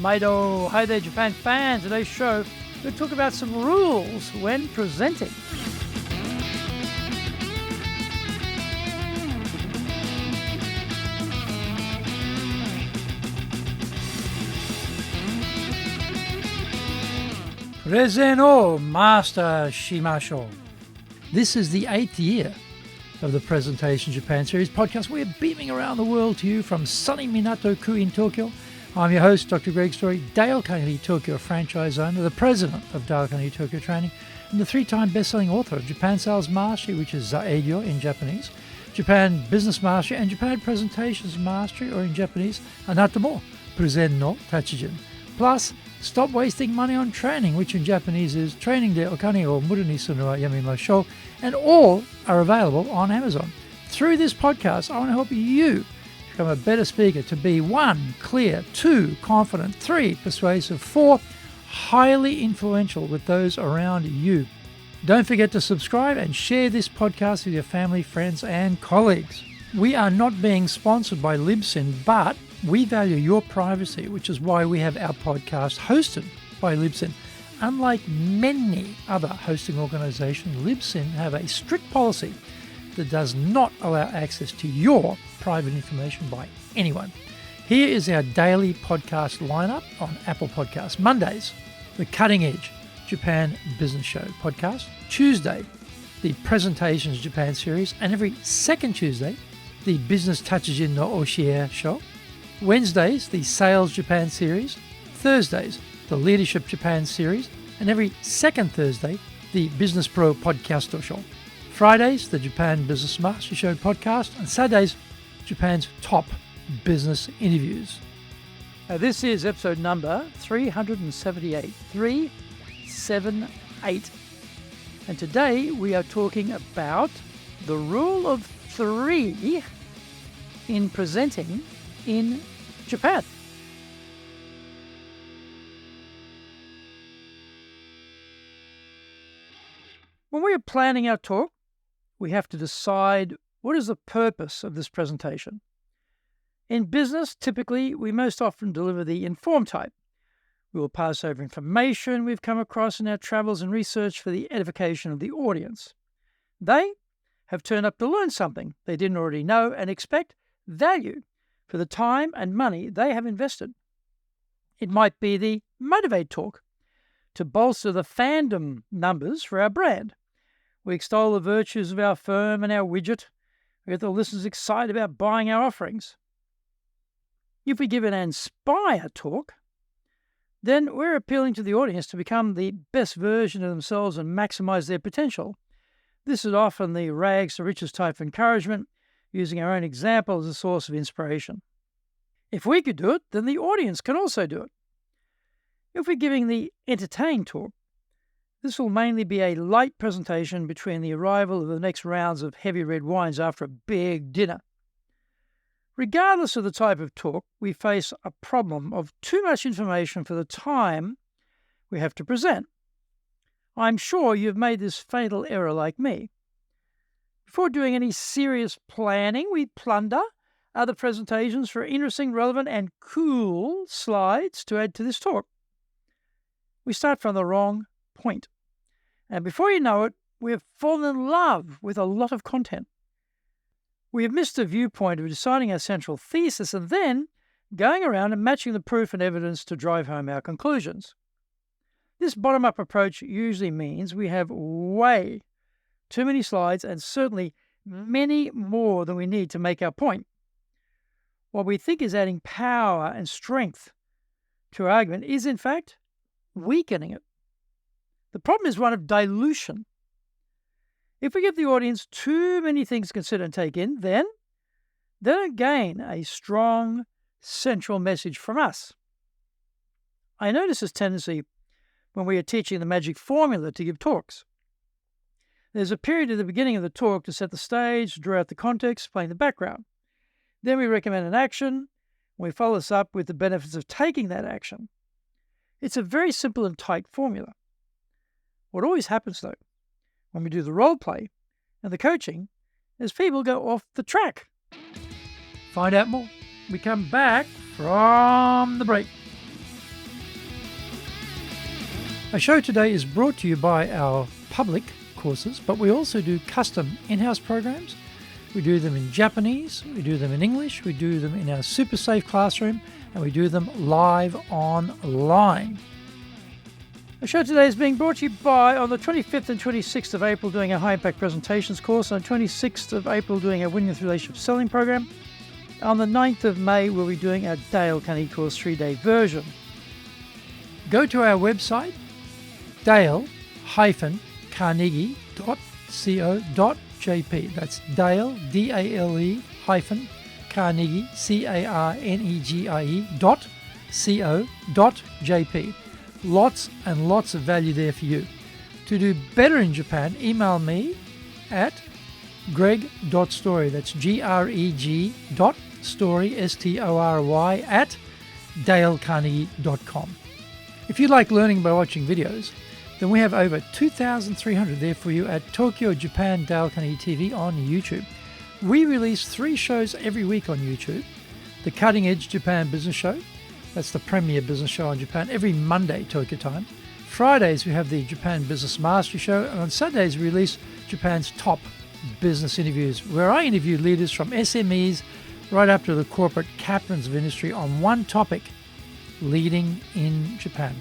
Maido. Hi there, Japan fans. Today's show, we'll talk about some rules when presenting. Present o master shimashou. This is the 8th year of the Presentation Japan Series podcast. We're beaming around the world to you from sunny Minato-ku in Tokyo. I'm your host, Dr. Greg Story, Dale Carnegie Tokyo franchise owner, the president of Dale Carnegie Tokyo Training, and the 3-time best-selling author of Japan Sales Mastery, which is Zaeigyo in Japanese, Japan Business Mastery, and Japan Presentations Mastery, or in Japanese, Anatomo Prezen no Tachijin. Plus, Stop Wasting Money on Training, which in Japanese is Training de Okane o Muru ni Suru wa Yamimashou, and all are available on Amazon. Through this podcast, I want to help you become a better speaker to be 1, clear, 2, confident, 3, persuasive, 4, highly influential with those around you. Don't forget to subscribe and share this podcast with your family, friends, and colleagues. We are not being sponsored by Libsyn, but we value your privacy, which is why we have our podcast hosted by Libsyn. Unlike many other hosting organizations, Libsyn have a strict policy that does not allow access to your private information by anyone. Here is our daily podcast lineup on Apple Podcasts. Mondays, the Cutting Edge Japan Business Show podcast. Tuesday, the Presentations Japan series. And every second Tuesday, the Business Tachijin no Oshier show. Wednesdays, the Sales Japan series. Thursdays, the Leadership Japan series. And every second Thursday, the Business Pro Podcasto show. Fridays, the Japan Business Master Show podcast. And Saturdays, Japan's top business interviews. This is episode number 378. 378. And today we are talking about the rule of 3 in presenting in Japan. When we are planning our talk, we have to decide what is the purpose of this presentation. In business, typically, we most often deliver the inform type. We will pass over information we've come across in our travels and research for the edification of the audience. They have turned up to learn something they didn't already know and expect value for the time and money they have invested. It might be the motivate talk to bolster the fandom numbers for our brand. We extol the virtues of our firm and our widget. We get the listeners excited about buying our offerings. If we give an inspire talk, then we're appealing to the audience to become the best version of themselves and maximize their potential. This is often the rags to riches type of encouragement, using our own example as a source of inspiration. If we could do it, then the audience can also do it. If we're giving the entertain talk, this will mainly be a light presentation between the arrival of the next rounds of heavy red wines after a big dinner. Regardless of the type of talk, we face a problem of too much information for the time we have to present. I'm sure you've made this fatal error like me. Before doing any serious planning, we plunder other presentations for interesting, relevant, and cool slides to add to this talk. We start from the wrong point. And before you know it, we have fallen in love with a lot of content. We have missed the viewpoint of deciding our central thesis and then going around and matching the proof and evidence to drive home our conclusions. This bottom-up approach usually means we have way too many slides and certainly many more than we need to make our point. What we think is adding power and strength to our argument is, in fact, weakening it. The problem is one of dilution. If we give the audience too many things to consider and take in, then they don't gain a strong central message from us. I notice this tendency when we are teaching the magic formula to give talks. There's a period at the beginning of the talk to set the stage, draw out the context, explain the background. Then we recommend an action, and we follow this up with the benefits of taking that action. It's a very simple and tight formula. What always happens, though, when we do the role play and the coaching, is people go off the track. Find out more. We come back from the break. Our show today is brought to you by our public courses, but we also do custom in-house programs. We do them in Japanese, we do them in English, we do them in our super safe classroom, and we do them live online. The show today is being brought to you by, on the 25th and 26th of April, doing our High Impact Presentations course. On the 26th of April, doing our Winning with Relationship Selling program. On the 9th of May, we'll be doing our Dale Carnegie course 3-day version. Go to our website, dale-carnegie.co.jp. That's Dale, D-A-L-E Carnegie, C-A-R-N-E-G-I-E.co.jp. Lots and lots of value there for you. To do better in Japan, email me at greg.story. That's greg.story, S-T-O-R-Y, at dalecarnegie.com. If you like learning by watching videos, then we have over 2,300 there for you at Tokyo, Japan, Dale Carnegie TV on YouTube. We release 3 shows every week on YouTube. The Cutting Edge Japan Business Show, that's the premier business show on Japan, every Monday, Tokyo time. Fridays, we have the Japan Business Mastery Show, and on Sundays, we release Japan's top business interviews, where I interview leaders from SMEs right up to the corporate captains of industry on one topic, leading in Japan.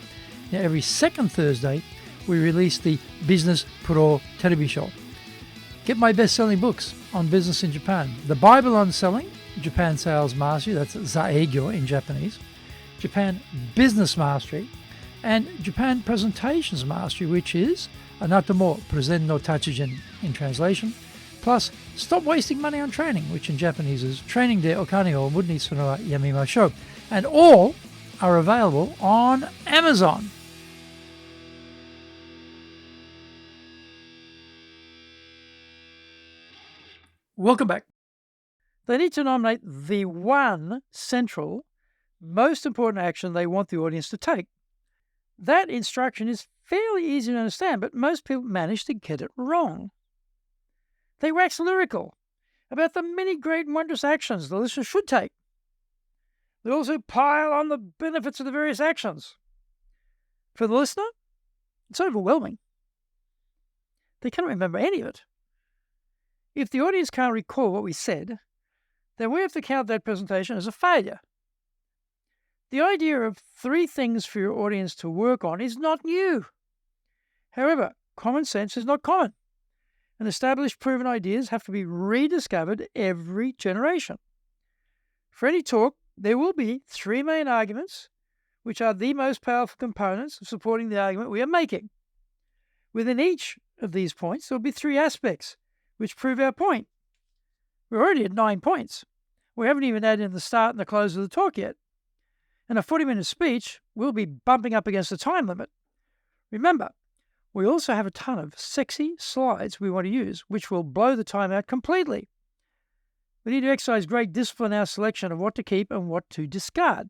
Now, every second Thursday, we release the Business Pro Television Show. Get my best-selling books on business in Japan. The Bible on Selling, Japan Sales Mastery, that's Zaegyo in Japanese, Japan Business Mastery, and Japan Presentations Mastery, which is Anatomo Present no Tachijin in translation, plus Stop Wasting Money on Training, which in Japanese is Training de Okane o Mudni Sono wa Yamimashou. And all are available on Amazon. Welcome back. They need to nominate the one central, most important action they want the audience to take. That instruction is fairly easy to understand, but most people manage to get it wrong. They wax lyrical about the many great and wondrous actions the listener should take. They also pile on the benefits of the various actions. For the listener, it's overwhelming. They can't remember any of it. If the audience can't recall what we said, then we have to count that presentation as a failure. The idea of 3 things for your audience to work on is not new. However, common sense is not common, and established proven ideas have to be rediscovered every generation. For any talk, there will be 3 main arguments, which are the most powerful components of supporting the argument we are making. Within each of these points, there will be 3 aspects which prove our point. We're already at 9 points. We haven't even added in the start and the close of the talk yet. In a 40-minute speech, we'll be bumping up against the time limit. Remember, we also have a ton of sexy slides we want to use, which will blow the time out completely. We need to exercise great discipline in our selection of what to keep and what to discard.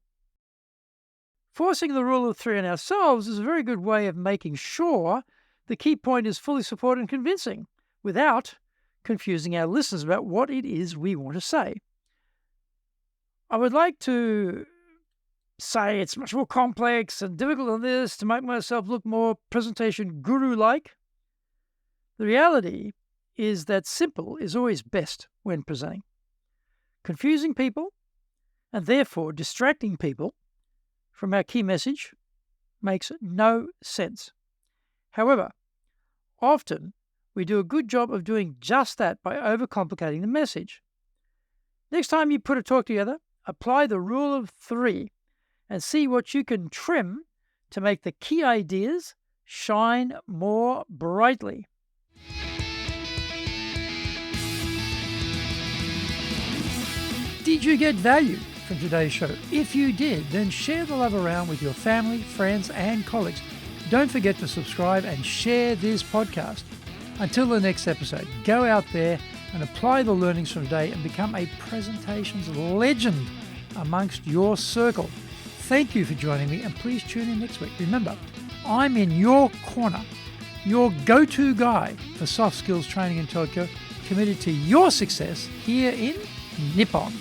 Forcing the rule of 3 on ourselves is a very good way of making sure the key point is fully supported and convincing, without confusing our listeners about what it is we want to say. I would like to say it's much more complex and difficult than this to make myself look more presentation guru-like. The reality is that simple is always best when presenting. Confusing people, and therefore distracting people from our key message, makes no sense. However, often we do a good job of doing just that by overcomplicating the message. Next time you put a talk together, apply the rule of 3 and see what you can trim to make the key ideas shine more brightly. Did you get value from today's show? If you did, then share the love around with your family, friends, and colleagues. Don't forget to subscribe and share this podcast. Until the next episode, go out there and apply the learnings from today and become a presentations legend amongst your circle. Thank you for joining me, and please tune in next week. Remember, I'm in your corner, your go-to guy for soft skills training in Tokyo, committed to your success here in Nippon.